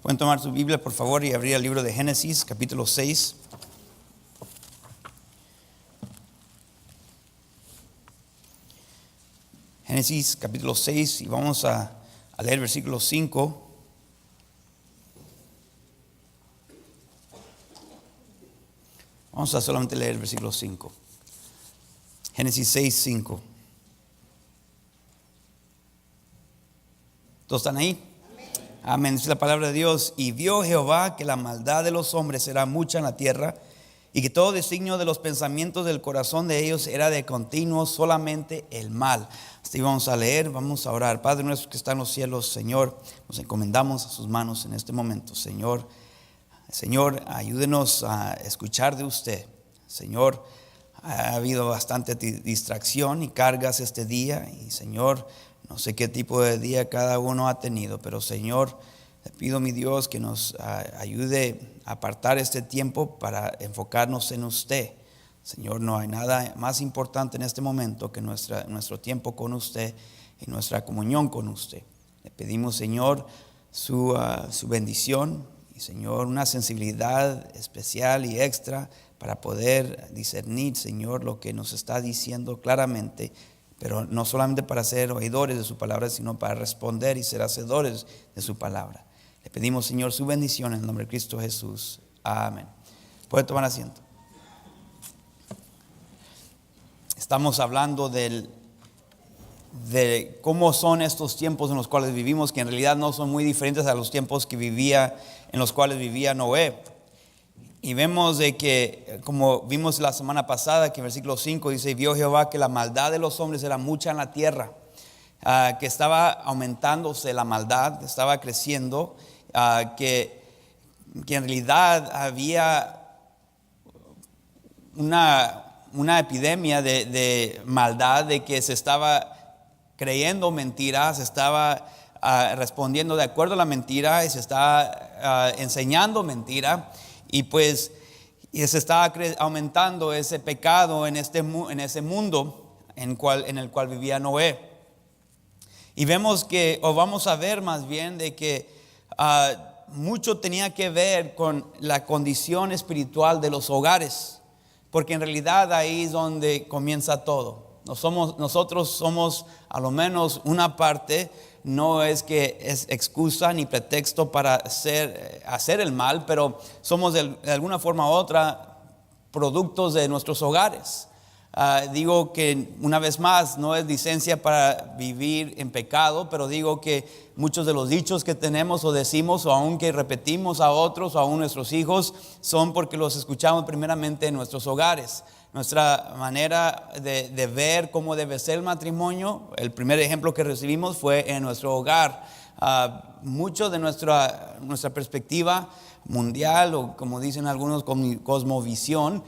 Pueden tomar su Biblia, por favor, y abrir el libro de Génesis, capítulo 6. Génesis, capítulo 6, y vamos a leer versículo 5. Vamos a solamente leer el versículo 5. Génesis 6, 5. ¿Todos están ahí? Amén. Dice la palabra de Dios: y vio Jehová que la maldad de los hombres era mucha en la tierra, y que todo designio de los pensamientos del corazón de ellos era de continuo solamente el mal. Así vamos a leer, vamos a orar. Padre nuestro que está en los cielos, Señor, nos encomendamos a sus manos en este momento. Señor, ayúdenos a escuchar de usted. Señor, ha habido bastante distracción y cargas este día, y Señor, no sé qué tipo de día cada uno ha tenido, pero Señor, te pido, mi Dios, que nos ayude a apartar este tiempo para enfocarnos en usted. Señor, no hay nada más importante en este momento que nuestro tiempo con usted y nuestra comunión con usted. Le pedimos, Señor, su bendición y, Señor, una sensibilidad especial y extra para poder discernir, Señor, lo que nos está diciendo claramente. Pero no solamente para ser oidores de su palabra, sino para responder y ser hacedores de su palabra. Le pedimos, Señor, su bendición en el nombre de Cristo Jesús. Amén. Puede tomar asiento. Estamos hablando de cómo son estos tiempos en los cuales vivimos, que en realidad no son muy diferentes a los tiempos en los cuales vivía Noé. Y vemos de que, como vimos la semana pasada, que en versículo 5 dice: vio Jehová que la maldad de los hombres era mucha en la tierra, que estaba aumentándose la maldad, estaba creciendo, que en realidad había una epidemia de maldad, de que se estaba creyendo mentiras, se estaba respondiendo de acuerdo a la mentira, y se estaba enseñando mentira. Y pues se está aumentando ese pecado en ese mundo en el cual vivía Noé. Y vemos que, o vamos a ver más bien, de que mucho tenía que ver con la condición espiritual de los hogares, porque en realidad ahí es donde comienza todo. Nosotros somos a lo menos una parte. No es que es excusa ni pretexto para hacer el mal, pero somos de alguna forma u otra productos de nuestros hogares. Digo que una vez más no es licencia para vivir en pecado, pero digo que muchos de los dichos que tenemos o decimos, o aún que repetimos a otros o aún nuestros hijos, son porque los escuchamos primeramente en nuestros hogares. Nuestra manera de ver cómo debe ser el matrimonio, el primer ejemplo que recibimos fue en nuestro hogar. Mucho de nuestra perspectiva mundial, o como dicen algunos, cosmovisión,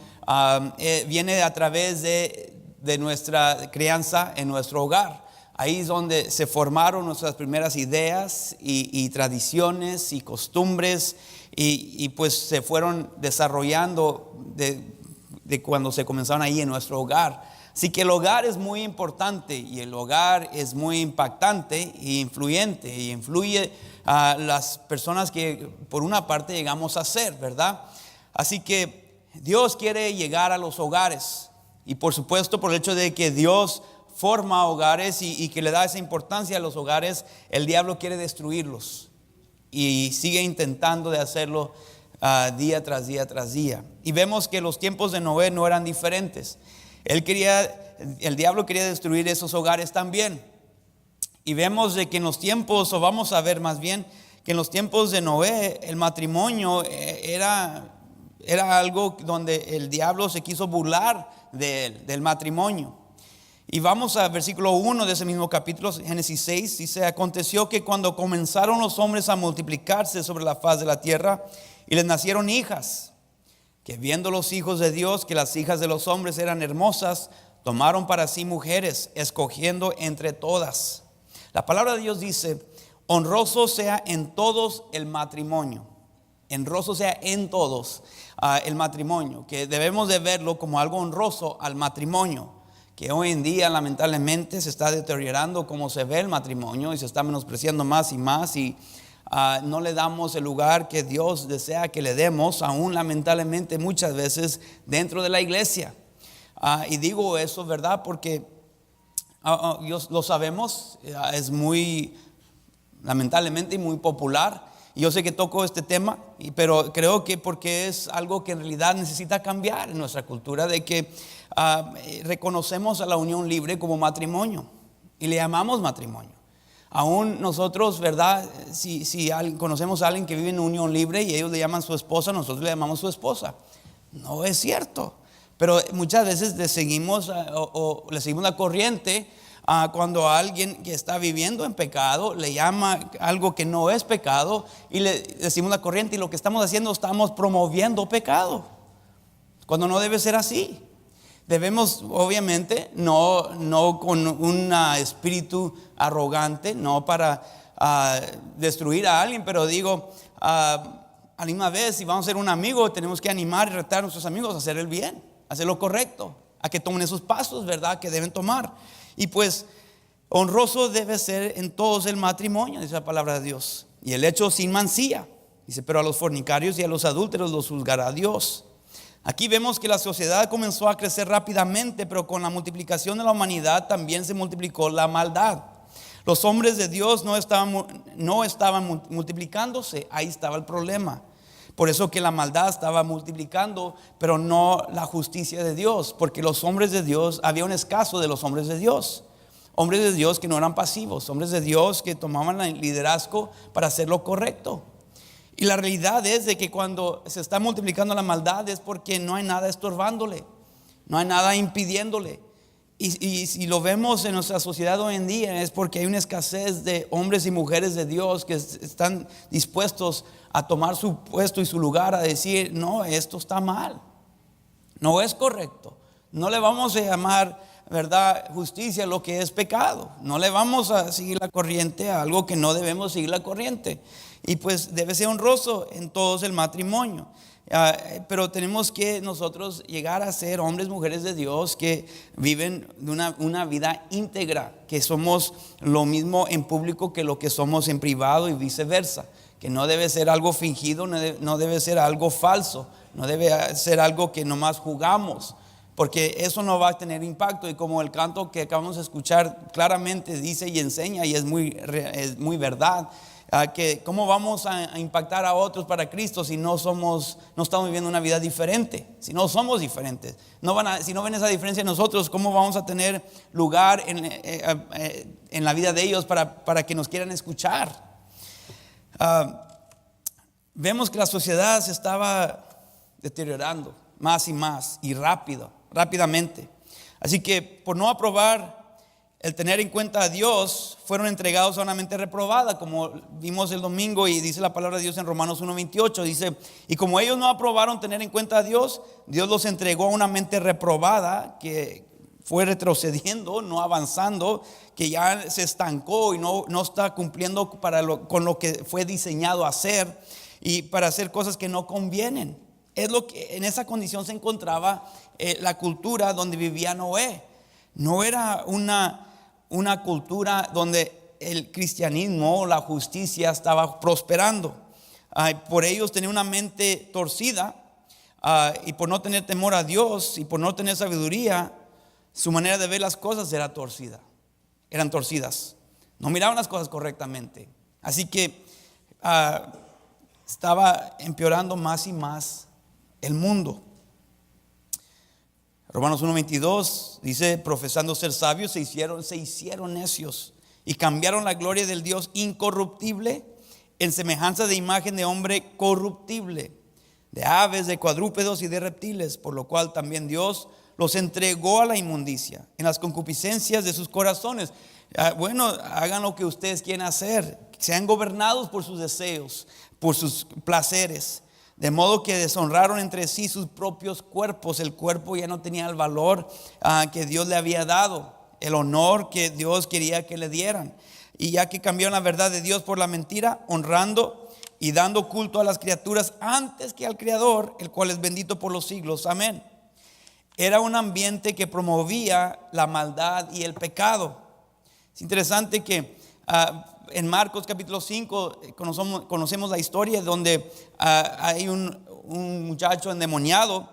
viene a través de nuestra crianza en nuestro hogar. Ahí es donde se formaron nuestras primeras ideas y tradiciones y costumbres, y pues se fueron desarrollando de cuando se comenzaron ahí en nuestro hogar. Así que el hogar es muy importante, y el hogar es muy impactante e influyente, y influye a las personas que por una parte llegamos a ser, ¿verdad? Así que Dios quiere llegar a los hogares, y por supuesto, por el hecho de que Dios forma hogares y que le da esa importancia a los hogares, el diablo quiere destruirlos y sigue intentando de hacerlo día tras día tras día. Y vemos que los tiempos de Noé no eran diferentes. El diablo quería destruir esos hogares también. Y vemos de que en los tiempos, o vamos a ver más bien, que en los tiempos de Noé el matrimonio era algo donde el diablo se quiso burlar del matrimonio. Y vamos a versículo 1 de ese mismo capítulo, Génesis 6, dice: aconteció que cuando comenzaron los hombres a multiplicarse sobre la faz de la tierra, y les nacieron hijas, que viendo los hijos de Dios que las hijas de los hombres eran hermosas, tomaron para sí mujeres, escogiendo entre todas. La palabra de Dios dice: honroso sea en todos el matrimonio. Honroso sea en todos el matrimonio, que debemos de verlo como algo honroso al matrimonio, que hoy en día lamentablemente se está deteriorando como se ve el matrimonio, y se está menospreciando más y más. Y no le damos el lugar que Dios desea que le demos, aún lamentablemente muchas veces dentro de la iglesia. Y digo eso, ¿verdad? Porque lo sabemos, es muy, lamentablemente, muy popular. Y yo sé que toco este tema, pero creo que porque es algo que en realidad necesita cambiar en nuestra cultura, de que reconocemos a la unión libre como matrimonio y le llamamos matrimonio. Aún nosotros, ¿verdad? Si conocemos a alguien que vive en unión libre y ellos le llaman su esposa, nosotros le llamamos su esposa. No es cierto. Pero muchas veces le seguimos la corriente cuando alguien que está viviendo en pecado le llama algo que no es pecado y le decimos la corriente, y lo que estamos haciendo, estamos promoviendo pecado, cuando no debe ser así. Debemos, obviamente, no con un espíritu arrogante, no para destruir a alguien, pero digo, a la misma vez, si vamos a ser un amigo, tenemos que animar y retar a nuestros amigos a hacer el bien, a hacer lo correcto, a que tomen esos pasos, ¿verdad?, que deben tomar. Y pues honroso debe ser en todos el matrimonio, dice la palabra de Dios, y el hecho sin mancilla. Dice, pero a los fornicarios y a los adúlteros los juzgará Dios. Aquí vemos que la sociedad comenzó a crecer rápidamente, pero con la multiplicación de la humanidad también se multiplicó la maldad. Los hombres de Dios no estaban multiplicándose, ahí estaba el problema. Por eso que la maldad estaba multiplicando, pero no la justicia de Dios, porque los hombres de Dios, había un escaso de los hombres de Dios. Hombres de Dios que no eran pasivos, hombres de Dios que tomaban el liderazgo para hacer lo correcto. Y la realidad es de que cuando se está multiplicando la maldad es porque no hay nada estorbándole, no hay nada impidiéndole. Y si lo vemos en nuestra sociedad hoy en día, es porque hay una escasez de hombres y mujeres de Dios que están dispuestos a tomar su puesto y su lugar, a decir, no, esto está mal, no es correcto. No le vamos a llamar, ¿verdad?, justicia a lo que es pecado. No le vamos a seguir la corriente a algo que no debemos seguir la corriente. Y pues debe ser honroso en todos el matrimonio. Pero tenemos que nosotros llegar a ser hombres, mujeres de Dios que viven una vida íntegra, que somos lo mismo en público que lo que somos en privado y viceversa. Que no debe ser algo fingido, no debe ser algo falso, no debe ser algo que nomás jugamos, porque eso no va a tener impacto. Y como el canto que acabamos de escuchar claramente dice y enseña, y es muy verdad, que cómo vamos a impactar a otros para Cristo si no estamos viviendo una vida diferente, si no somos diferentes. Si no ven esa diferencia en nosotros, ¿cómo vamos a tener lugar en la vida de ellos para que nos quieran escuchar? Vemos que la sociedad se estaba deteriorando más y más y rápidamente. Así que por no aprobar el tener en cuenta a Dios, fueron entregados a una mente reprobada, como vimos el domingo, y dice la palabra de Dios en Romanos 1:28, dice, y como ellos no aprobaron tener en cuenta a Dios, Dios los entregó a una mente reprobada que fue retrocediendo, no avanzando, que ya se estancó y no está cumpliendo con lo que fue diseñado a hacer, y para hacer cosas que no convienen. Es lo que en esa condición se encontraba la cultura donde vivía Noé. No era una cultura donde el cristianismo o la justicia estaba prosperando. Por ellos tenían una mente torcida, y por no tener temor a Dios y por no tener sabiduría, su manera de ver las cosas eran torcidas. No miraban las cosas correctamente. Así que estaba empeorando más y más el mundo. Romanos 1:22 dice, profesando ser sabios, se hicieron necios y cambiaron la gloria del Dios incorruptible en semejanza de imagen de hombre corruptible, de aves, de cuadrúpedos y de reptiles, por lo cual también Dios los entregó a la inmundicia en las concupiscencias de sus corazones. Bueno, hagan lo que ustedes quieren hacer, sean gobernados por sus deseos, por sus placeres, de modo que deshonraron entre sí sus propios cuerpos. El cuerpo ya no tenía el valor que Dios le había dado, el honor que Dios quería que le dieran. Y ya que cambiaron la verdad de Dios por la mentira, honrando y dando culto a las criaturas antes que al Creador, el cual es bendito por los siglos. Amén. Era un ambiente que promovía la maldad y el pecado. Es interesante que en Marcos capítulo 5 conocemos la historia donde hay un muchacho endemoniado,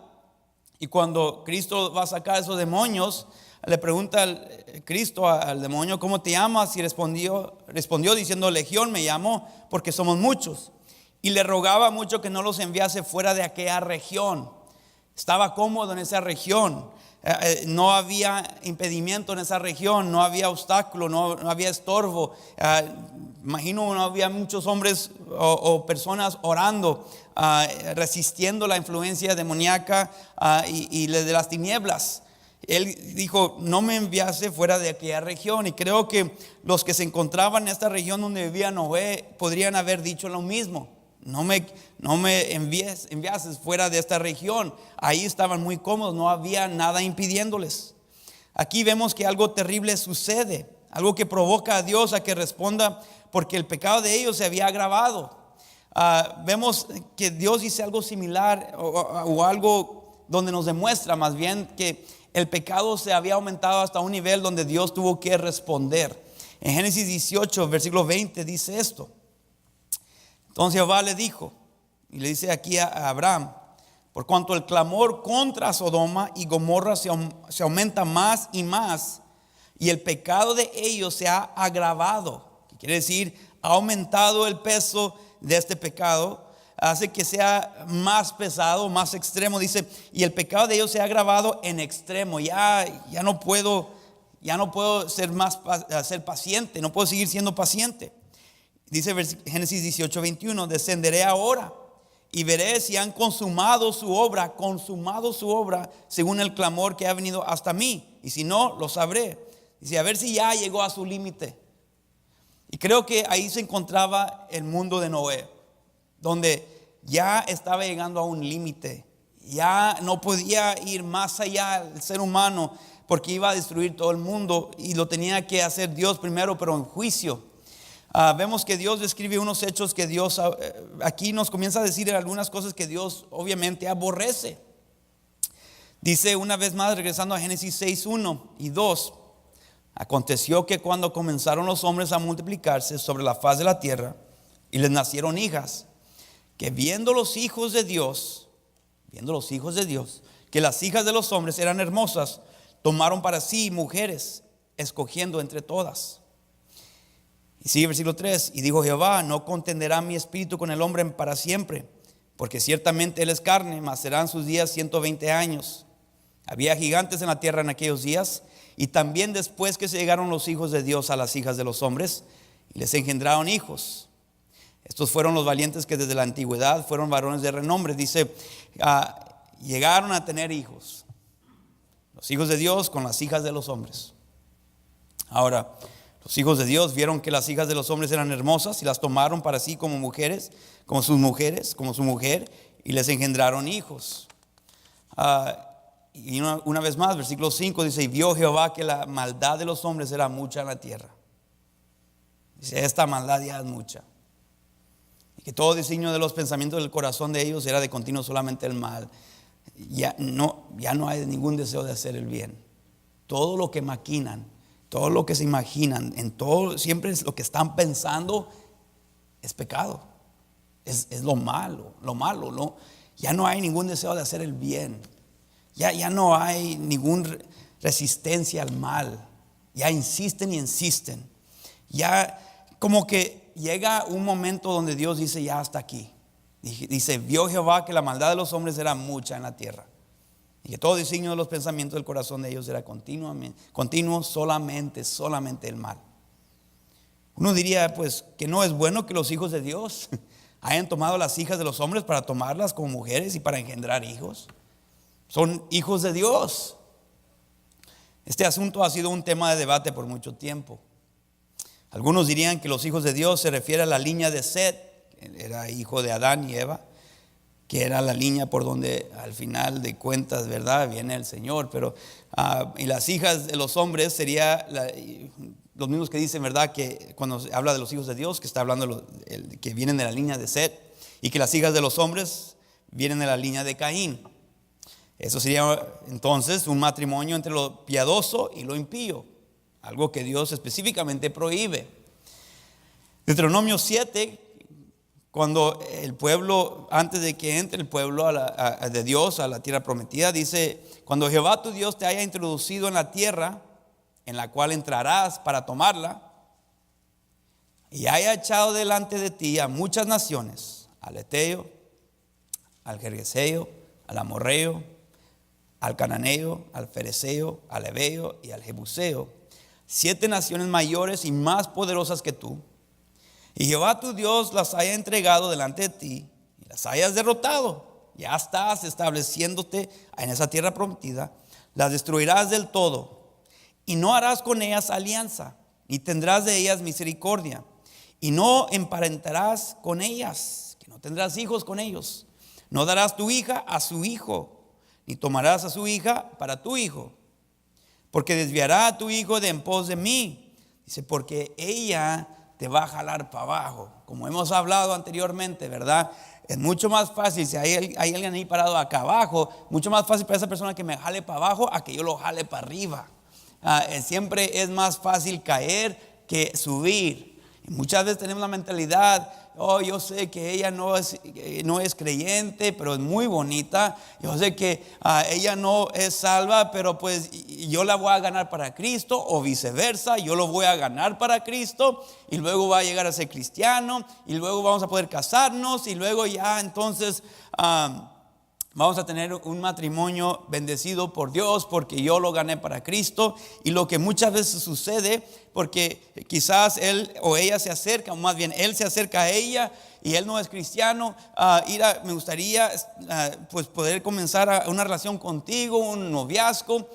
y cuando Cristo va a sacar esos demonios, le pregunta Cristo al demonio: ¿cómo te llamas? Y respondió diciendo: Legión me llamo, porque somos muchos. Y le rogaba mucho que no los enviase fuera de aquella región. Estaba cómodo en esa región. No había impedimento en esa región, no había obstáculo, no había estorbo. Imagino no había muchos hombres o personas orando, resistiendo la influencia demoníaca y de las tinieblas. Él dijo: no me enviase fuera de aquella región. Y creo que los que se encontraban en esta región donde vivía Noé podrían haber dicho lo mismo: no me enviases fuera de esta región. Ahí estaban muy cómodos, no había nada impidiéndoles. Aquí vemos que algo terrible sucede, algo que provoca a Dios a que responda, porque el pecado de ellos se había agravado. Vemos que Dios dice algo similar o algo donde nos demuestra más bien que el pecado se había aumentado hasta un nivel donde Dios tuvo que responder. En Génesis 18, versículo 20 dice esto: entonces Jehová le dijo, y le dice aquí a Abraham: por cuanto el clamor contra Sodoma y Gomorra se aumenta más y más, y el pecado de ellos se ha agravado, que quiere decir, ha aumentado el peso de este pecado, hace que sea más pesado, más extremo. Dice: y el pecado de ellos se ha agravado en extremo. Ya no puedo ser paciente, no puedo seguir siendo paciente. Dice Génesis 18, 21: descenderé ahora y veré si han consumado su obra según el clamor que ha venido hasta mí, y si no, lo sabré. Dice: a ver si ya llegó a su límite. Y creo que ahí se encontraba el mundo de Noé, donde ya estaba llegando a un límite. Ya no podía ir más allá el ser humano, porque iba a destruir todo el mundo, y lo tenía que hacer Dios primero, pero en juicio. Vemos que Dios describe unos hechos que Dios aquí nos comienza a decir algunas cosas que Dios obviamente aborrece. Dice una vez más, regresando a Génesis 6, 1 y 2: aconteció que cuando comenzaron los hombres a multiplicarse sobre la faz de la tierra, y les nacieron hijas, que viendo los hijos de Dios, que las hijas de los hombres eran hermosas, tomaron para sí mujeres, escogiendo entre todas. Y sigue versículo 3: y dijo Jehová: no contenderá mi espíritu con el hombre para siempre, porque ciertamente él es carne, mas serán sus días 120 años. Había gigantes en la tierra en aquellos días, y también después que se llegaron los hijos de Dios a las hijas de los hombres, y les engendraron hijos. Estos fueron los valientes que desde la antigüedad fueron varones de renombre. Dice, llegaron a tener hijos, los hijos de Dios con las hijas de los hombres. Ahora, los hijos de Dios vieron que las hijas de los hombres eran hermosas, y las tomaron para sí como mujeres, como su mujer, y les engendraron hijos. Y una vez más, versículo 5 dice: y vio Jehová que la maldad de los hombres era mucha en la tierra. Dice: esta maldad ya es mucha, y que todo designio de los pensamientos del corazón de ellos era de continuo solamente el mal. Ya no hay ningún deseo de hacer el bien. Todo lo que maquinan, todo lo que se imaginan, en todo, siempre es lo que están pensando, es pecado, es lo malo, ¿no? Ya no hay ningún deseo de hacer el bien. Ya no hay ninguna resistencia al mal. Ya insisten y insisten. Ya como que llega un momento donde Dios dice: ya hasta aquí. Dice: vio Jehová que la maldad de los hombres era mucha en la tierra, y que todo designio de los pensamientos del corazón de ellos era continuo solamente el mal. Uno diría pues que no es bueno que los hijos de Dios hayan tomado las hijas de los hombres para tomarlas como mujeres y para engendrar hijos. Son hijos de Dios. Este asunto ha sido un tema de debate por mucho tiempo. Algunos dirían que los hijos de Dios se refiere a la línea de Set, que era hijo de Adán y Eva, que era la línea por donde al final de cuentas, ¿verdad?, viene el Señor. Pero y las hijas de los hombres sería los mismos que dicen, ¿verdad?, que cuando se habla de los hijos de Dios, que está hablando que vienen de la línea de Set, y que las hijas de los hombres vienen de la línea de Caín. Eso sería entonces un matrimonio entre lo piadoso y lo impío, algo que Dios específicamente prohíbe. Deuteronomio 7, cuando el pueblo, antes de que entre el pueblo de Dios a la tierra prometida, dice: cuando Jehová tu Dios te haya introducido en la tierra en la cual entrarás para tomarla, y haya echado delante de ti a muchas naciones, al Eteo, al Gergeseo, al Amorreo, al Cananeo, al Fereceo, al Heveo y al Jebuseo, 7 naciones mayores y más poderosas que tú, y Jehová tu Dios las haya entregado delante de ti y las hayas derrotado, ya estás estableciéndote en esa tierra prometida, las destruirás del todo y no harás con ellas alianza, ni tendrás de ellas misericordia, y no emparentarás con ellas, que no tendrás hijos con ellos. No darás tu hija a su hijo, ni tomarás a su hija para tu hijo, porque desviará a tu hijo de en pos de mí. Dice, porque ella te va a jalar para abajo. Como hemos hablado anteriormente, ¿verdad? Es mucho más fácil, si hay alguien ahí parado acá abajo, mucho más fácil para esa persona que me jale para abajo a que yo lo jale para arriba. Siempre es más fácil caer que subir. Y muchas veces tenemos la mentalidad: oh, yo sé que ella no es creyente, pero es muy bonita. Yo sé que ella no es salva, pero pues yo la voy a ganar para Cristo, o viceversa, yo lo voy a ganar para Cristo y luego va a llegar a ser cristiano y luego vamos a poder casarnos y luego ya entonces vamos a tener un matrimonio bendecido por Dios porque yo lo gané para Cristo. Y lo que muchas veces sucede, porque quizás él o ella se acerca, o más bien él se acerca a ella y él no es cristiano, me gustaría pues poder comenzar una relación contigo, un noviazgo.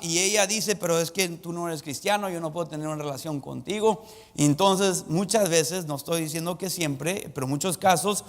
Y ella dice: pero es que tú no eres cristiano, yo no puedo tener una relación contigo. Y entonces muchas veces, no estoy diciendo que siempre, pero en muchos casos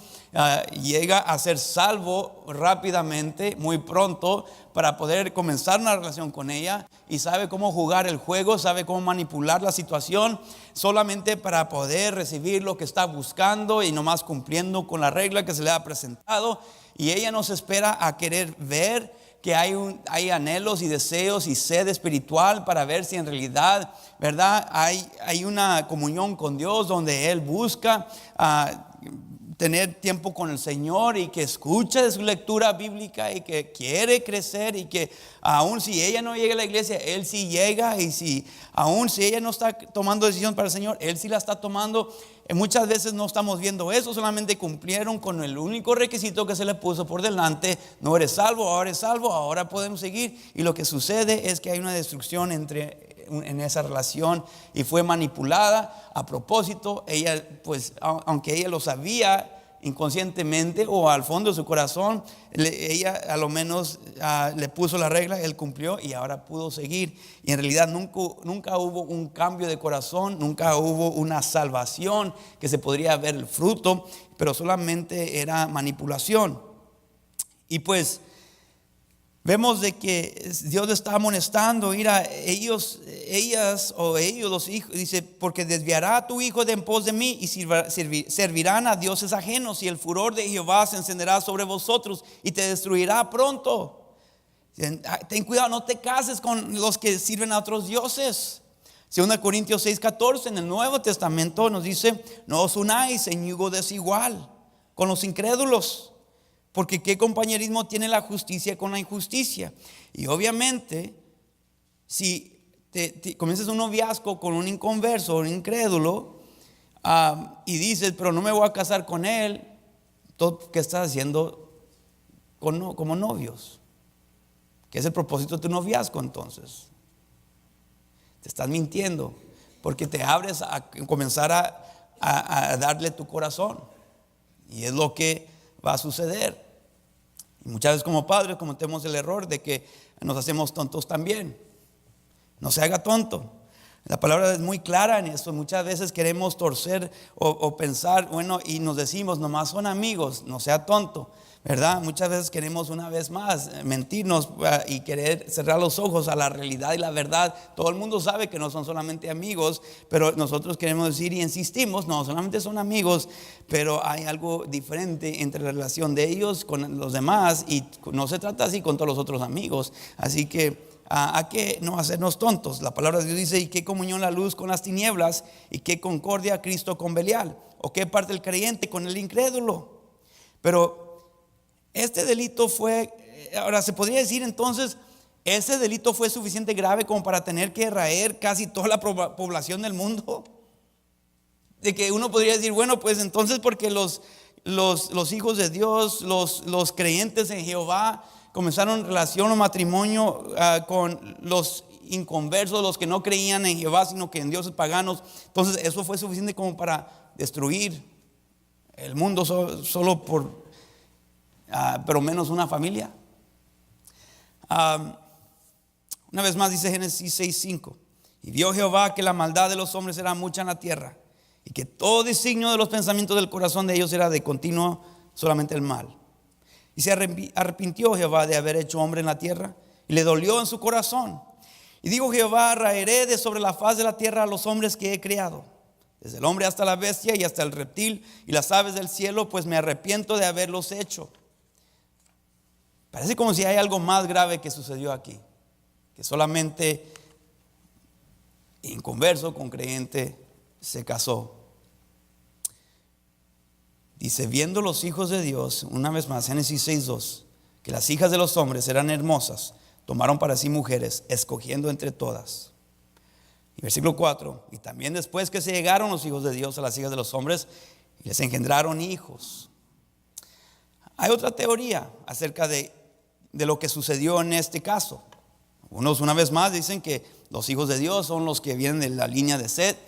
llega a ser salvo rápidamente, muy pronto, para poder comenzar una relación con ella, y sabe cómo jugar el juego, sabe cómo manipular la situación, solamente para poder recibir lo que está buscando y nomás cumpliendo con la regla que se le ha presentado. Y ella nos espera a querer ver que hay anhelos y deseos y sed espiritual para ver si en realidad, ¿verdad?, hay una comunión con Dios donde Él busca tener tiempo con el Señor, y que escucha de su lectura bíblica y que quiere crecer, y que aun si ella no llega a la iglesia, Él sí llega, y aun si ella no está tomando decisión para el Señor, Él sí la está tomando. Muchas veces no estamos viendo eso, solamente cumplieron con el único requisito que se le puso por delante: no eres salvo, ahora podemos seguir. Y lo que sucede es que hay una destrucción en esa relación, y fue manipulada a propósito. Ella, pues, aunque ella lo sabía inconscientemente o al fondo de su corazón, ella a lo menos le puso la regla, él cumplió y ahora pudo seguir. Y en realidad nunca hubo un cambio de corazón, nunca hubo una salvación que se podría ver el fruto, pero solamente era manipulación. Y pues vemos de que Dios le está amonestando: mira, ellos los hijos, dice, porque desviará a tu hijo de en pos de mí, y servirán a dioses ajenos, y el furor de Jehová se encenderá sobre vosotros y te destruirá pronto. Ten cuidado, no te cases con los que sirven a otros dioses. 2 Corintios 6:14 en el Nuevo Testamento nos dice: no os unáis en yugo desigual con los incrédulos, porque qué compañerismo tiene la justicia con la injusticia. Y obviamente, si comienzas un noviazgo con un inconverso, un incrédulo, y dices: pero no me voy a casar con él, ¿qué estás haciendo como novios? ¿Qué es el propósito de tu noviazgo entonces? Te estás mintiendo, porque te abres a comenzar a darle tu corazón, y es lo que va a suceder. Y muchas veces como padres cometemos el error de que nos hacemos tontos también. No se haga tonto. La palabra es muy clara en eso. Muchas veces queremos torcer o pensar, bueno, y nos decimos: nomás son amigos, no sea tonto, ¿verdad? Muchas veces queremos una vez más mentirnos y querer cerrar los ojos a la realidad y la verdad. Todo el mundo sabe que no son solamente amigos, pero nosotros queremos decir y insistimos: no, solamente son amigos, pero hay algo diferente entre la relación de ellos con los demás, y no se trata así con todos los otros amigos. Así que a que no hacernos tontos. La palabra de Dios dice: ¿y qué comunión la luz con las tinieblas? ¿Y qué concordia Cristo con Belial? ¿O qué parte el creyente con el incrédulo? Pero este delito fue, ahora se podría decir entonces, ese delito fue suficiente grave como para tener que raer casi toda la población del mundo. De que uno podría decir, bueno, pues entonces porque los hijos de Dios, los creyentes en Jehová comenzaron relación o matrimonio con los inconversos, los que no creían en Jehová sino que en dioses paganos, entonces eso fue suficiente como para destruir el mundo solo por pero menos una familia. Una vez más dice Génesis 6:5: y vio Jehová que la maldad de los hombres era mucha en la tierra, y que todo designio de los pensamientos del corazón de ellos era de continuo solamente el mal. Y se arrepintió Jehová de haber hecho hombre en la tierra, y le dolió en su corazón. Y dijo Jehová: raeré de sobre la faz de la tierra a los hombres que he creado, desde el hombre hasta la bestia y hasta el reptil y las aves del cielo, pues me arrepiento de haberlos hecho. Parece como si hay algo más grave que sucedió aquí, que solamente inconverso con creyente se casó. Dice: viendo los hijos de Dios, una vez más, Génesis 6:2, que las hijas de los hombres eran hermosas, tomaron para sí mujeres, escogiendo entre todas. Y versículo 4: y también después que se llegaron los hijos de Dios a las hijas de los hombres, les engendraron hijos. Hay otra teoría acerca de lo que sucedió en este caso. Unos, una vez más, dicen que los hijos de Dios son los que vienen de la línea de Set,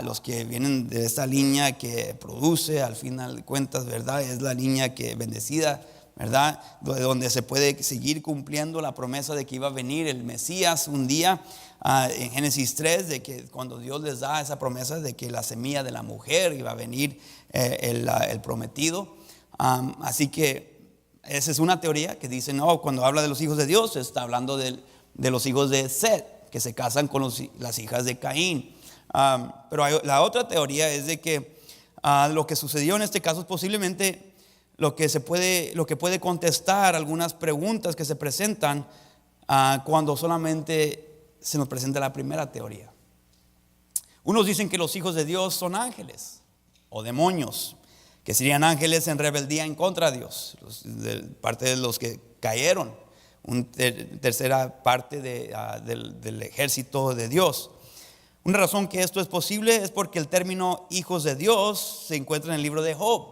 los que vienen de esta línea que produce, al final de cuentas, ¿verdad? Es la línea que bendecida, ¿verdad? De donde se puede seguir cumpliendo la promesa de que iba a venir el Mesías un día, en Génesis 3, de que cuando Dios les da esa promesa de que la semilla de la mujer iba a venir el prometido. Así que esa es una teoría que dice, no, cuando habla de los hijos de Dios está hablando de los hijos de Set, que se casan con las hijas de Caín. Pero la otra teoría es de que lo que sucedió en este caso es posiblemente lo que puede contestar algunas preguntas que se presentan cuando solamente se nos presenta la primera teoría. Unos dicen que los hijos de Dios son ángeles o demonios, que serían ángeles en rebeldía en contra de Dios, parte de los que cayeron, una tercera parte del ejército de Dios. Una razón que esto es posible es porque el término hijos de Dios se encuentra en el libro de Job.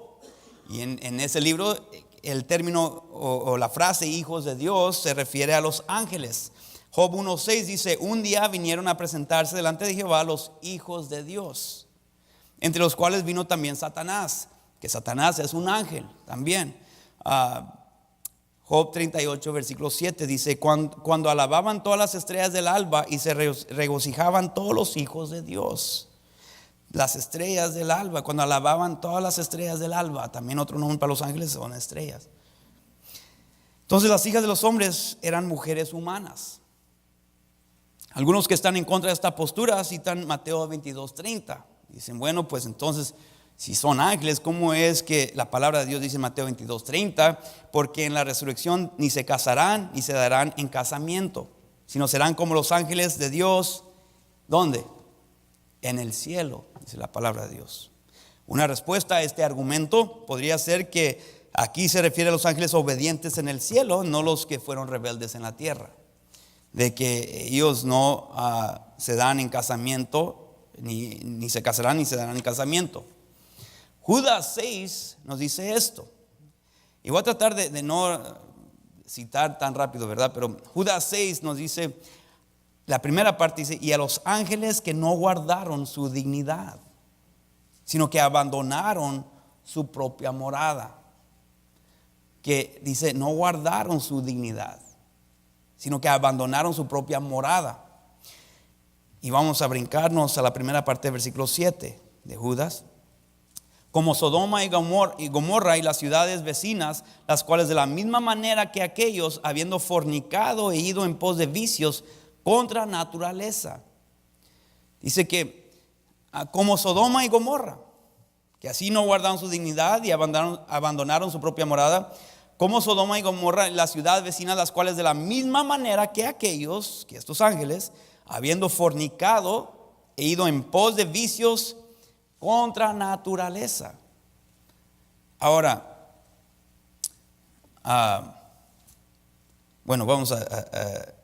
Y en ese libro el término o la frase hijos de Dios se refiere a los ángeles. Job 1:6 dice: un día vinieron a presentarse delante de Jehová los hijos de Dios, entre los cuales vino también Satanás, que Satanás es un ángel también. Job 38 versículo 7 dice: cuando alababan todas las estrellas del alba y se regocijaban todos los hijos de Dios. Las estrellas del alba, cuando alababan todas las estrellas del alba, también otro nombre para los ángeles son estrellas. Entonces las hijas de los hombres eran mujeres humanas. Algunos que están en contra de esta postura citan Mateo 22:30. Dicen, bueno, pues entonces, si son ángeles, ¿cómo es que la palabra de Dios dice en Mateo 22:30? Porque en la resurrección ni se casarán ni se darán en casamiento, sino serán como los ángeles de Dios. ¿Dónde? En el cielo, dice la palabra de Dios. Una respuesta a este argumento podría ser que aquí se refiere a los ángeles obedientes en el cielo, no los que fueron rebeldes en la tierra. De que ellos no se dan en casamiento, ni se casarán ni se darán en casamiento. Judas 6 nos dice esto. Y voy a tratar de no citar tan rápido, ¿verdad? Pero Judas 6 nos dice, la primera parte dice: y a los ángeles que no guardaron su dignidad, sino que abandonaron su propia morada. Que dice, no guardaron su dignidad, sino que abandonaron su propia morada. Y vamos a brincarnos a la primera parte del versículo 7 de Judas. Como Sodoma y Gomorra y las ciudades vecinas, las cuales de la misma manera que aquellos, habiendo fornicado e ido en pos de vicios contra naturaleza. Dice que como Sodoma y Gomorra, que así no guardaron su dignidad y abandonaron su propia morada, como Sodoma y Gomorra, las ciudades vecinas, las cuales de la misma manera que aquellos, que estos ángeles, habiendo fornicado e ido en pos de vicios contra naturaleza. Ahora, bueno, vamos a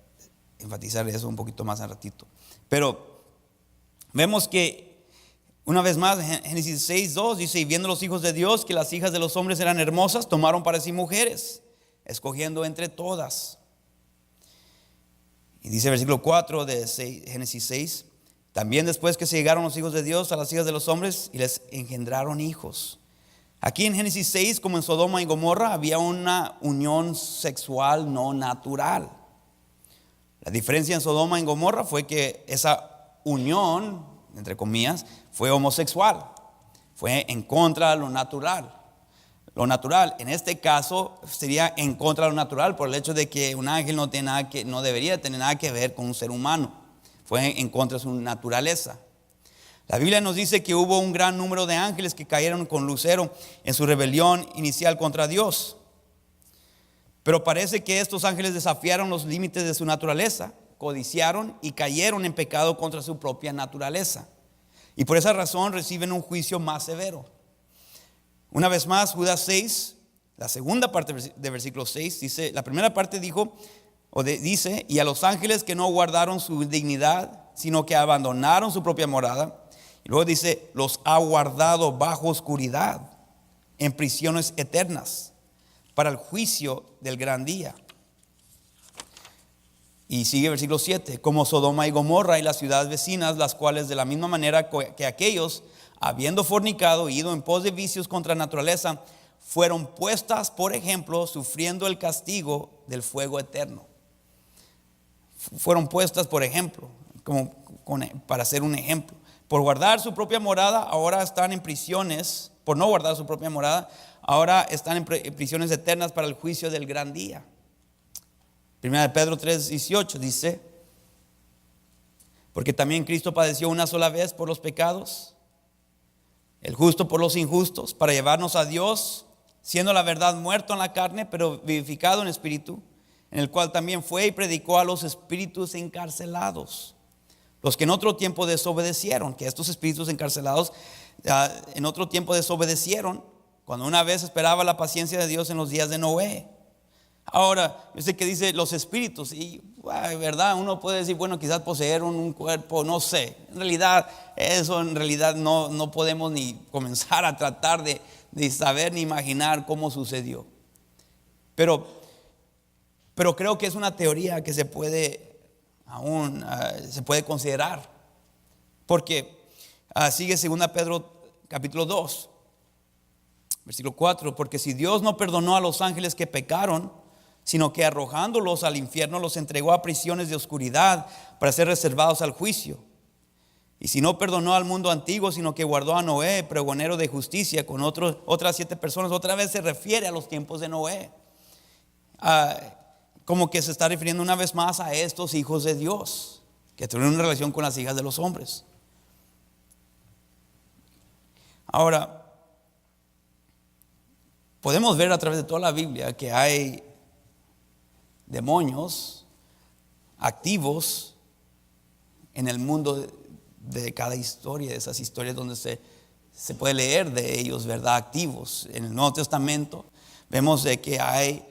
enfatizar eso un poquito más en ratito. Pero vemos que una vez más, Génesis 6:2 dice: y viendo los hijos de Dios que las hijas de los hombres eran hermosas, tomaron para sí mujeres, escogiendo entre todas. Y dice el versículo 4 de Génesis 6: también después que se llegaron los hijos de Dios a las hijas de los hombres y les engendraron hijos. Aquí en Génesis 6, como en Sodoma y Gomorra, había una unión sexual no natural. La diferencia en Sodoma y Gomorra fue que esa unión, entre comillas, fue homosexual, fue en contra de lo natural. Lo natural, en este caso, sería en contra de lo natural por el hecho de que un ángel no debería tener nada que ver con un ser humano. Fue en contra de su naturaleza. La Biblia nos dice que hubo un gran número de ángeles que cayeron con Lucero en su rebelión inicial contra Dios. Pero parece que estos ángeles desafiaron los límites de su naturaleza, codiciaron y cayeron en pecado contra su propia naturaleza. Y por esa razón reciben un juicio más severo. Una vez más, Judas 6, la segunda parte de versículo 6, dice, la primera parte dice, y a los ángeles que no guardaron su dignidad, sino que abandonaron su propia morada. Y luego dice, los ha guardado bajo oscuridad, en prisiones eternas, para el juicio del gran día. Y sigue el versículo 7, como Sodoma y Gomorra y las ciudades vecinas, las cuales de la misma manera que aquellos, habiendo fornicado y ido en pos de vicios contra naturaleza, fueron puestas, por ejemplo, sufriendo el castigo del fuego eterno. Fueron puestas, por ejemplo, para hacer un ejemplo. Por guardar su propia morada, ahora están en prisiones. Por no guardar su propia morada, ahora están en prisiones eternas para el juicio del gran día. Primera de Pedro 3:18 dice, porque también Cristo padeció una sola vez por los pecados, el justo por los injustos, para llevarnos a Dios, siendo la verdad muerto en la carne, pero vivificado en espíritu, en el cual también fue y predicó a los espíritus encarcelados, los que en otro tiempo desobedecieron. Que estos espíritus encarcelados en otro tiempo desobedecieron, cuando una vez esperaba la paciencia de Dios en los días de Noé. Ahora, yo sé que dice los espíritus, y verdad, uno puede decir, bueno, quizás poseyeron un cuerpo, no sé. En realidad, eso no podemos ni comenzar a tratar de saber ni imaginar cómo sucedió. Pero creo que es una teoría que se puede considerar. Porque sigue 2 Pedro capítulo 2, versículo 4, porque si Dios no perdonó a los ángeles que pecaron, sino que arrojándolos al infierno los entregó a prisiones de oscuridad para ser reservados al juicio. Y si no perdonó al mundo antiguo, sino que guardó a Noé, pregonero de justicia, con otras 7 personas, otra vez se refiere a los tiempos de Noé. Como que se está refiriendo una vez más a estos hijos de Dios, que tuvieron una relación con las hijas de los hombres. Ahora, podemos ver a través de toda la Biblia que hay demonios activos en el mundo de cada historia, de esas historias donde se puede leer de ellos, ¿verdad? Activos. En el Nuevo Testamento vemos de que hay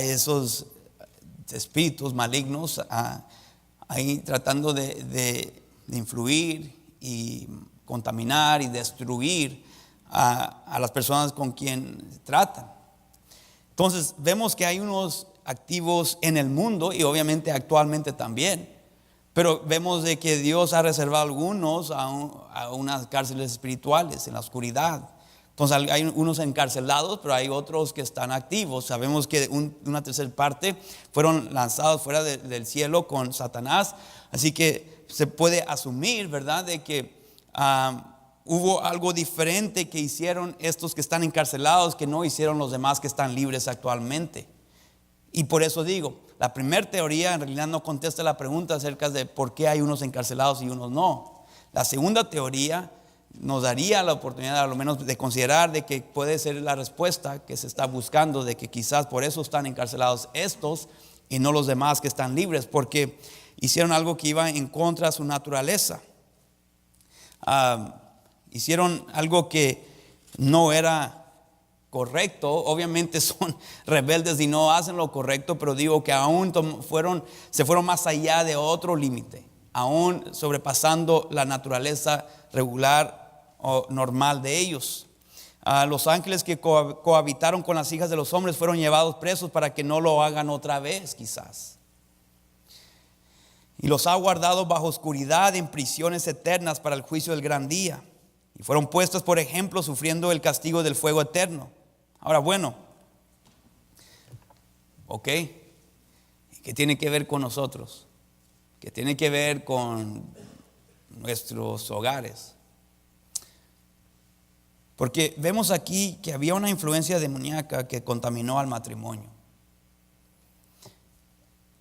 esos espíritus malignos ahí tratando de influir y contaminar y destruir a las personas con quien tratan. Entonces vemos que hay unos activos en el mundo y obviamente actualmente también, pero vemos de que Dios ha reservado algunos a unas cárceles espirituales en la oscuridad. Entonces hay unos encarcelados, pero hay otros que están activos. Sabemos que una tercera parte fueron lanzados fuera del cielo con Satanás. Así que se puede asumir, ¿verdad?, de que hubo algo diferente que hicieron estos que están encarcelados que no hicieron los demás que están libres actualmente. Y por eso digo, la primera teoría en realidad no contesta la pregunta acerca de por qué hay unos encarcelados y unos no. La segunda teoría nos daría la oportunidad a lo menos de considerar de que puede ser la respuesta que se está buscando, de que quizás por eso están encarcelados estos y no los demás que están libres, porque hicieron algo que iba en contra de su naturaleza. Hicieron algo que no era correcto. Obviamente son rebeldes y no hacen lo correcto, pero digo que aún se fueron más allá de otro límite, aún sobrepasando la naturaleza regular o normal de ellos. Los ángeles que cohabitaron con las hijas de los hombres fueron llevados presos para que no lo hagan otra vez, quizás. Y los ha guardado bajo oscuridad en prisiones eternas para el juicio del gran día. Y fueron puestos, por ejemplo, sufriendo el castigo del fuego eterno. Ahora, bueno, ok, ¿qué tiene que ver con nosotros? ¿Qué tiene que ver con nuestros hogares? Porque vemos aquí que había una influencia demoníaca que contaminó al matrimonio.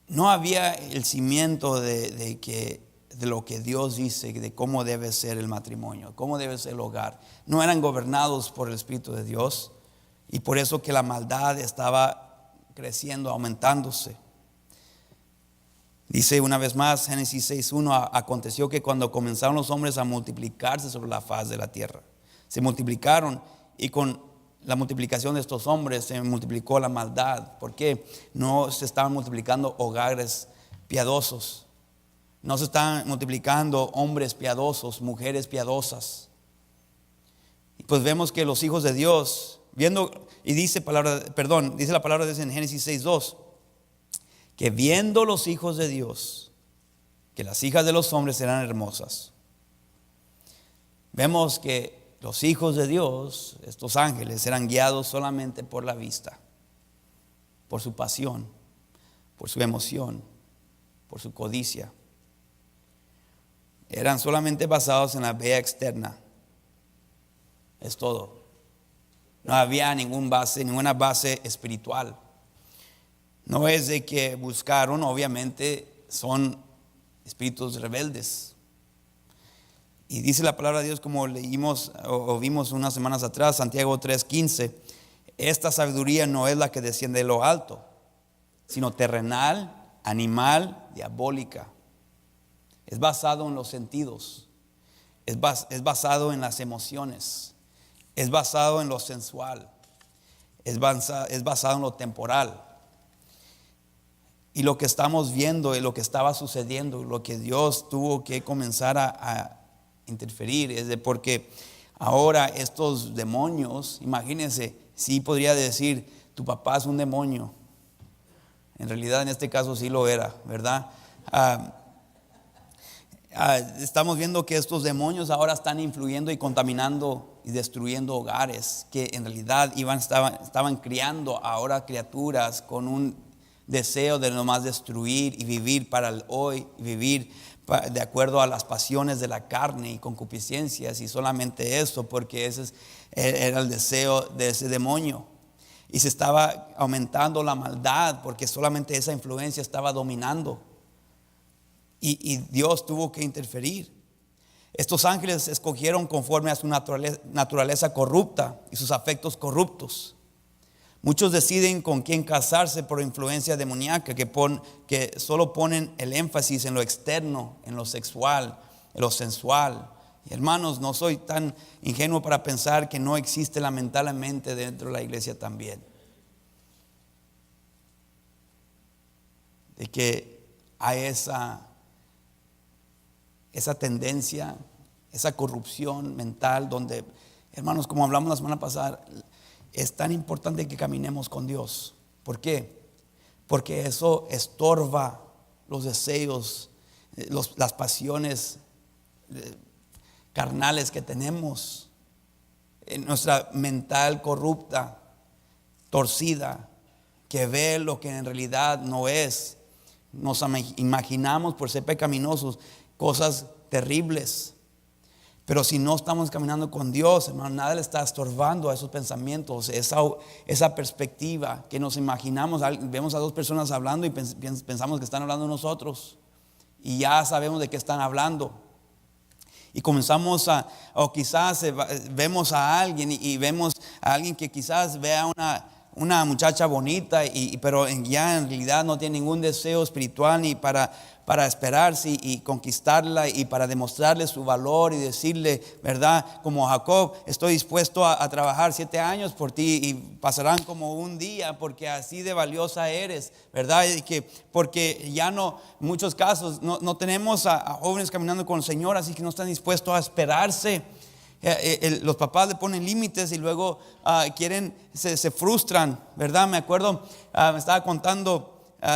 No había el cimiento de lo que Dios dice, de cómo debe ser el matrimonio, cómo debe ser el hogar. No eran gobernados por el Espíritu de Dios, y por eso que la maldad estaba creciendo, aumentándose. Dice una vez más Génesis 6:1: aconteció que cuando comenzaron los hombres a multiplicarse sobre la faz de la tierra, se multiplicaron, y con la multiplicación de estos hombres se multiplicó la maldad. Porque no se estaban multiplicando hogares piadosos, no se estaban multiplicando hombres piadosos, mujeres piadosas. Y pues vemos que los hijos de Dios, viendo, y dice la palabra de Dios en Génesis 6:2, que viendo los hijos de Dios que las hijas de los hombres eran hermosas. Vemos que los hijos de Dios, estos ángeles, eran guiados solamente por la vista, por su pasión, por su emoción, por su codicia. Eran solamente basados en la vía externa. Es todo. No había ninguna base espiritual. No es de que buscaron, obviamente son espíritus rebeldes. Y dice la palabra de Dios, como leímos o vimos unas semanas atrás, Santiago 3:15: esta sabiduría no es la que desciende de lo alto, sino terrenal, animal, diabólica. Es basado en los sentidos, es basado en las emociones, es basado en lo sensual, es basado en lo temporal. Y lo que estamos viendo y lo que estaba sucediendo, lo que Dios tuvo que comenzar a interferir, es de porque ahora estos demonios, imagínense, sí podría decir tu papá es un demonio. En realidad en este caso sí lo era, ¿verdad? Estamos viendo que estos demonios ahora están influyendo y contaminando y destruyendo hogares, que en realidad estaban criando ahora criaturas con un deseo de nomás destruir y vivir para el hoy, vivir de acuerdo a las pasiones de la carne y concupiscencias, y solamente eso, porque ese era el deseo de ese demonio. Y se estaba aumentando la maldad porque solamente esa influencia estaba dominando, y Dios tuvo que interferir. Estos ángeles escogieron conforme a su naturaleza corrupta y sus afectos corruptos. Muchos deciden con quién casarse por influencia demoníaca, que solo ponen el énfasis en lo externo, en lo sexual, en lo sensual. Y hermanos, no soy tan ingenuo para pensar que no existe lamentablemente dentro de la iglesia también, de que hay esa tendencia, esa corrupción mental, donde, hermanos, como hablamos la semana pasada, es tan importante que caminemos con Dios. ¿Por qué? Porque eso estorba los deseos, las pasiones carnales que tenemos, en nuestra mental corrupta, torcida, que ve lo que en realidad no es. Nos imaginamos, por ser pecaminosos, cosas terribles. Pero si no estamos caminando con Dios, hermano, nada le está estorbando a esos pensamientos, esa perspectiva que nos imaginamos. Vemos a dos personas hablando y pensamos que están hablando de nosotros, y ya sabemos de qué están hablando. Y comenzamos o quizás vemos a alguien y vemos a alguien que quizás vea una muchacha bonita, pero ya en realidad no tiene ningún deseo espiritual ni para esperarse y conquistarla y para demostrarle su valor y decirle, ¿verdad? Como Jacob, estoy dispuesto a trabajar 7 años por ti y pasarán como un día porque así de valiosa eres, ¿verdad? Porque ya no, en muchos casos no tenemos a jóvenes caminando con el Señor, así que no están dispuestos a esperarse. Los papás le ponen límites y luego se frustran, ¿verdad? Me acuerdo, me estaba contando,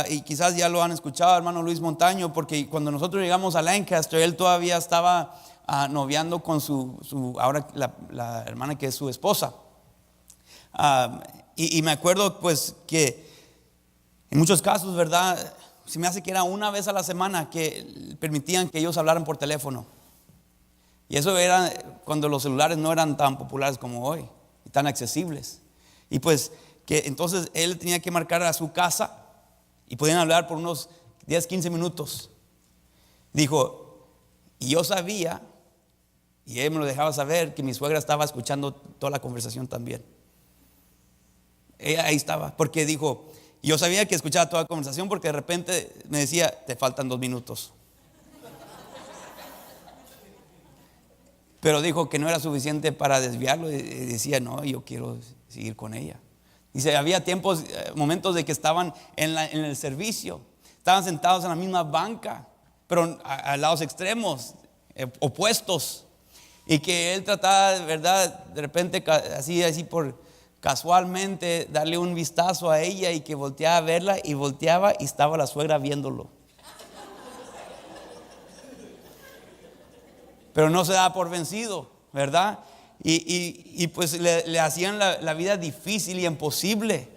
y quizás ya lo han escuchado, hermano Luis Montaño, porque cuando nosotros llegamos a Lancaster, él todavía estaba noviando con ahora la hermana que es su esposa. Y me acuerdo pues que en muchos casos, ¿verdad? Se me hace que era una vez a la semana que permitían que ellos hablaran por teléfono. Y eso era cuando los celulares no eran tan populares como hoy y tan accesibles. Y pues que entonces él tenía que marcar a su casa y podían hablar por unos 10, 15 minutos. Dijo, y yo sabía, y él me lo dejaba saber, que mi suegra estaba escuchando toda la conversación también. Ella ahí estaba, porque dijo, yo sabía que escuchaba toda la conversación porque de repente me decía, te faltan 2 minutos. Pero dijo que no era suficiente para desviarlo y decía, no, yo quiero seguir con ella. Dice, había momentos de que estaban en el servicio, estaban sentados en la misma banca, pero a lados extremos, opuestos. Y que él trataba, ¿verdad? De repente, así por casualmente, darle un vistazo a ella y que volteaba a verla y volteaba y estaba la suegra viéndolo. Pero no se daba por vencido, ¿verdad? Y pues le hacían la vida difícil y imposible.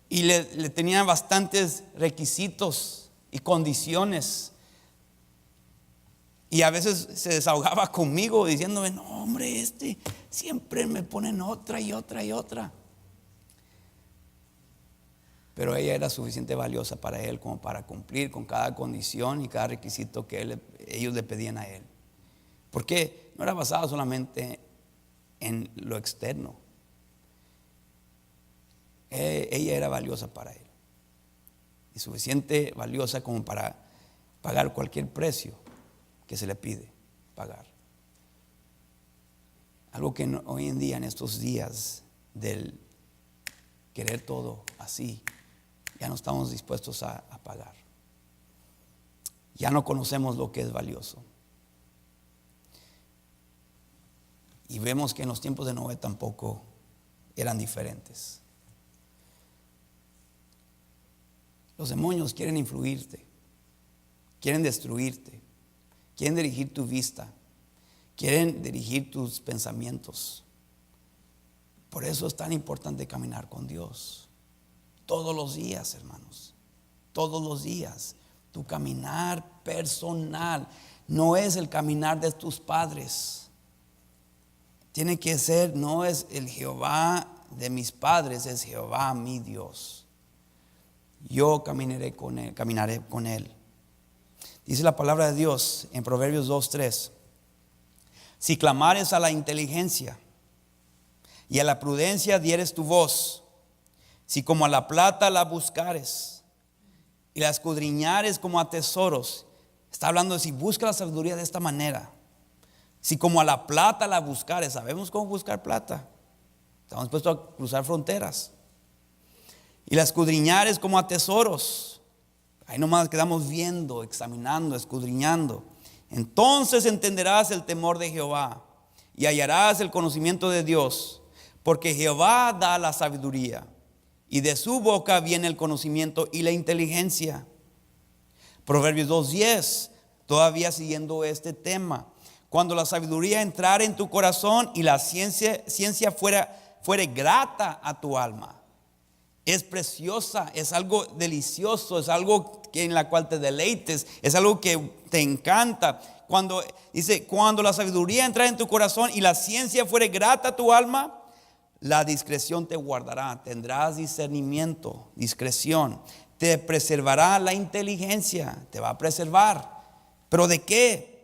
Y le tenían bastantes requisitos y condiciones. Y a veces se desahogaba conmigo diciéndome, no hombre, siempre me ponen otra y otra y otra. Pero ella era suficiente valiosa para él como para cumplir con cada condición y cada requisito que ellos le pedían a él. Porque no era basado solamente en lo externo. Ella era valiosa para él. Y suficiente valiosa como para pagar cualquier precio que se le pide pagar. Algo que hoy en día, en estos días del querer todo así, ya no estamos dispuestos a pagar. Ya no conocemos lo que es valioso. Y vemos que en los tiempos de Noé tampoco eran diferentes. Los demonios quieren influirte, quieren destruirte, quieren dirigir tu vista, quieren dirigir tus pensamientos. Por eso es tan importante caminar con Dios. Todos los días, hermanos, todos los días. Tu caminar personal no es el caminar de tus padres. Tiene que ser, no es el Jehová de mis padres, es Jehová mi Dios. Yo caminaré con él. Dice la palabra de Dios en Proverbios 2:3. Si clamares a la inteligencia y a la prudencia dieres tu voz, si como a la plata la buscares y la escudriñares como a tesoros. Está hablando de si busca la sabiduría de esta manera. Si como a la plata la buscares, sabemos cómo buscar plata. Estamos dispuestos a cruzar fronteras. Y la escudriñares como a tesoros. Ahí nomás quedamos viendo, examinando, escudriñando. Entonces entenderás el temor de Jehová y hallarás el conocimiento de Dios. Porque Jehová da la sabiduría y de su boca viene el conocimiento y la inteligencia. Proverbios 2:10, todavía siguiendo este tema. Cuando la sabiduría entrare en tu corazón y la ciencia fuere grata a tu alma. Es preciosa, es algo delicioso, es algo en la cual te deleites, es algo que te encanta. Cuando la sabiduría entrare en tu corazón y la ciencia fuere grata a tu alma, la discreción te guardará, tendrás discernimiento, discreción, te preservará la inteligencia, te va a preservar. ¿Pero de qué?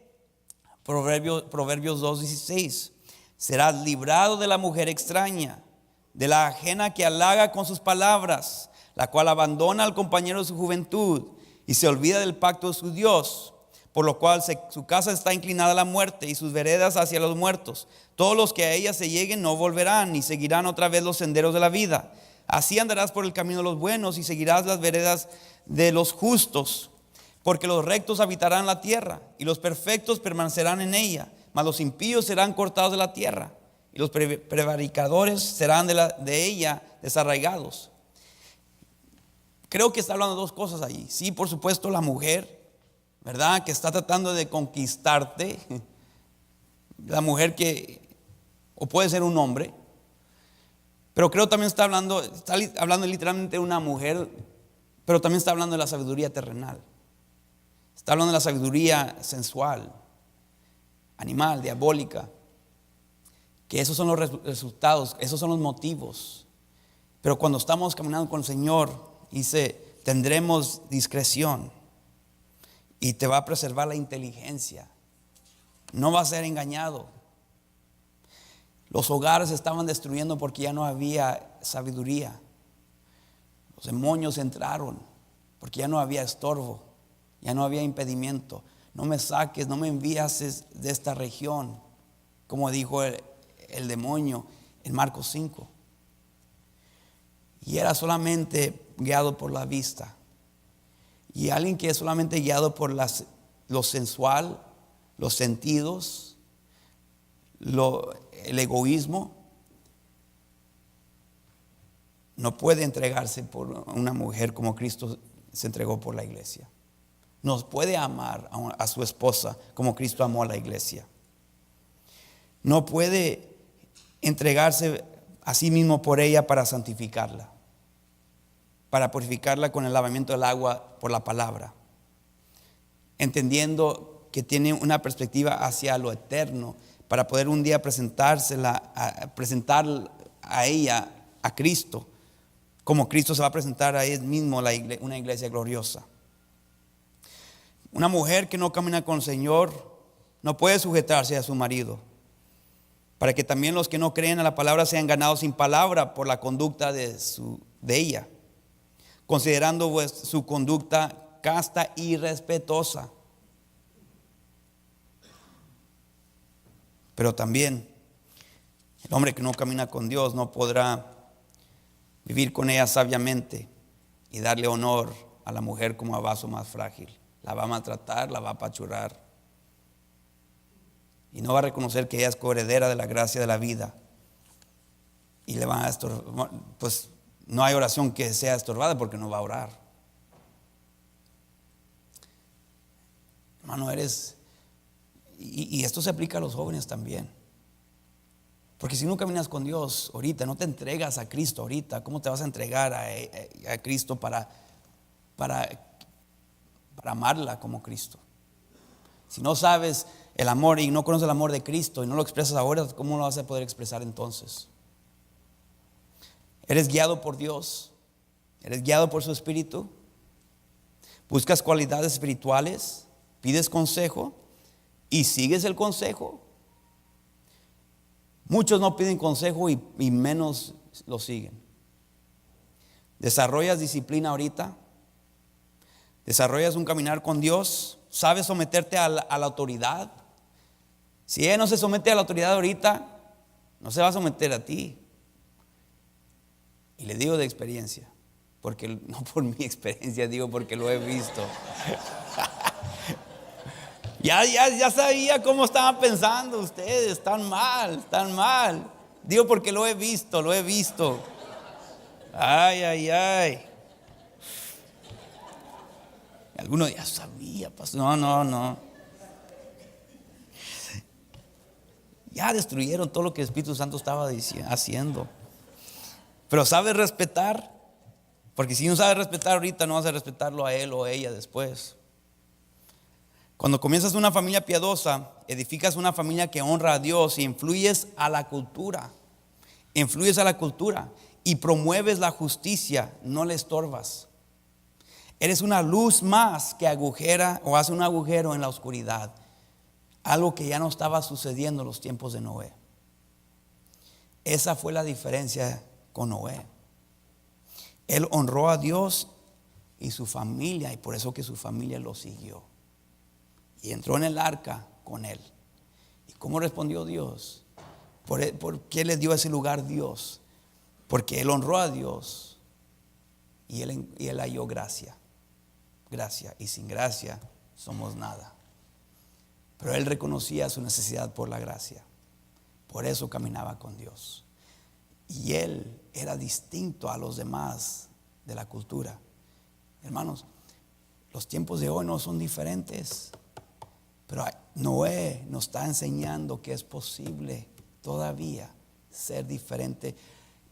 Proverbios 2:16. Serás librado de la mujer extraña, de la ajena que halaga con sus palabras, la cual abandona al compañero de su juventud y se olvida del pacto de su Dios, por lo cual su casa está inclinada a la muerte y sus veredas hacia los muertos. Todos los que a ella se lleguen no volverán, ni seguirán otra vez los senderos de la vida. Así andarás por el camino de los buenos y seguirás las veredas de los justos, porque los rectos habitarán la tierra y los perfectos permanecerán en ella, mas los impíos serán cortados de la tierra y los prevaricadores serán de ella desarraigados. Creo que está hablando de dos cosas allí. Sí, por supuesto, la mujer, ¿verdad?, que está tratando de conquistarte. La mujer o puede ser un hombre, pero creo también está hablando literalmente de una mujer, pero también está hablando de la sabiduría terrenal. Está hablando de la sabiduría sensual, animal, diabólica. Que esos son los resultados, esos son los motivos. Pero cuando estamos caminando con el Señor, dice, tendremos discreción y te va a preservar la inteligencia. No va a ser engañado. Los hogares se estaban destruyendo porque ya no había sabiduría. Los demonios entraron porque ya no había estorbo, ya no había impedimento. No me saques, no me envías de esta región, como dijo el demonio en Marcos 5. Y era solamente guiado por la vista. Y alguien que es solamente guiado por lo sensual, los sentidos, el egoísmo, no puede entregarse por una mujer como Cristo se entregó por la iglesia. No puede amar a su esposa como Cristo amó a la iglesia. No puede entregarse a sí mismo por ella para santificarla, para purificarla con el lavamiento del agua por la palabra, entendiendo que tiene una perspectiva hacia lo eterno, para poder un día presentar a ella, a Cristo, como Cristo se va a presentar a él mismo, una iglesia gloriosa. Una mujer que no camina con el Señor no puede sujetarse a su marido, para que también los que no creen a la palabra sean ganados sin palabra por la conducta de ella, considerando su conducta casta y respetuosa. Pero también el hombre que no camina con Dios no podrá vivir con ella sabiamente y darle honor a la mujer como a vaso más frágil. La va a maltratar, la va a apachurrar y no va a reconocer que ella es coheredera de la gracia de la vida. Y le van a estorbar, pues no hay oración que sea estorbada porque no va a orar. Hermano, y esto se aplica a los jóvenes también. Porque si no caminas con Dios ahorita, no te entregas a Cristo ahorita, ¿cómo te vas a entregar a Cristo para amarla como Cristo? Si no sabes el amor y no conoces el amor de Cristo y no lo expresas ahora, ¿cómo lo vas a poder expresar entonces? ¿Eres guiado por Dios? ¿Eres guiado por su Espíritu? ¿Buscas cualidades espirituales? ¿Pides consejo? ¿Y sigues el consejo? Muchos no piden consejo y menos lo siguen. ¿Desarrollas disciplina ahorita? ¿Desarrollas un caminar con Dios? ¿Sabes someterte a la autoridad? Si ella no se somete a la autoridad ahorita, no se va a someter a ti. Y le digo de experiencia, porque no por mi experiencia, digo porque lo he visto. Ya sabía cómo estaban pensando ustedes. Están mal. Digo porque lo he visto. Ay. Algunos ya sabía, pastor. No. Ya destruyeron todo lo que el Espíritu Santo estaba haciendo. Pero ¿sabes respetar? Porque si no sabes respetar ahorita, no vas a respetarlo a él o a ella después. Cuando comienzas una familia piadosa, edificas una familia que honra a Dios y influyes a la cultura y promueves la justicia, no le estorbas. Eres una luz más que agujera o hace un agujero en la oscuridad. Algo que ya no estaba sucediendo en los tiempos de Noé. Esa fue la diferencia con Noé. Él honró a Dios y su familia, y por eso que su familia lo siguió. Y entró en el arca con él. ¿Y cómo respondió Dios? ¿Por qué le dio ese lugar Dios? Porque él honró a Dios y él halló gracia. Gracia. Y sin gracia somos nada. Pero él reconocía su necesidad por la gracia. Por eso caminaba con Dios. Y él era distinto a los demás de la cultura. Hermanos, los tiempos de hoy no son diferentes. Pero Noé nos está enseñando que es posible todavía ser diferente.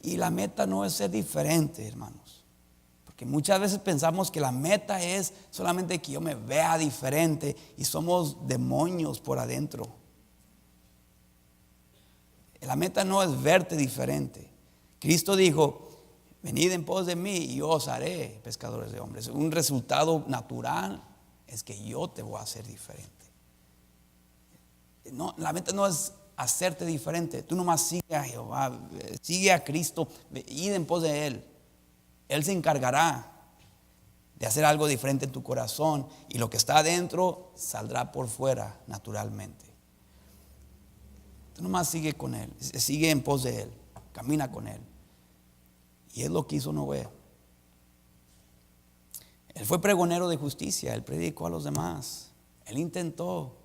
Y la meta no es ser diferente, hermanos. Porque muchas veces pensamos que la meta es solamente que yo me vea diferente, y somos demonios por adentro. La meta no es verte diferente. Cristo dijo: venid en pos de mí y yo os haré pescadores de hombres. Un resultado natural es que yo te voy a hacer diferente. No, la meta no es hacerte diferente. Tú nomás sigue a Jehová, sigue a Cristo, id en pos de Él. Él se encargará de hacer algo diferente en tu corazón, y lo que está adentro saldrá por fuera naturalmente. Tú nomás sigue con Él, sigue en pos de Él, camina con Él. Y es lo que hizo Noé. Él fue pregonero de justicia, él predicó a los demás, él intentó.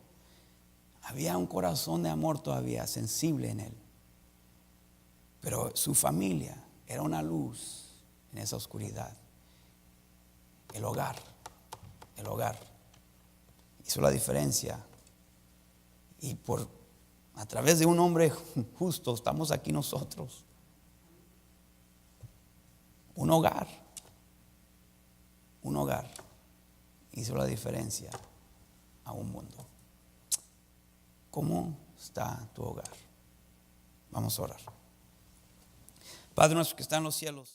Había un corazón de amor todavía sensible en él. Pero su familia era una luz en esa oscuridad. El hogar hizo la diferencia. Y a través de un hombre justo estamos aquí nosotros. Un hogar hizo la diferencia a un mundo. ¿Cómo está tu hogar? Vamos a orar. Padre nuestro que está en los cielos.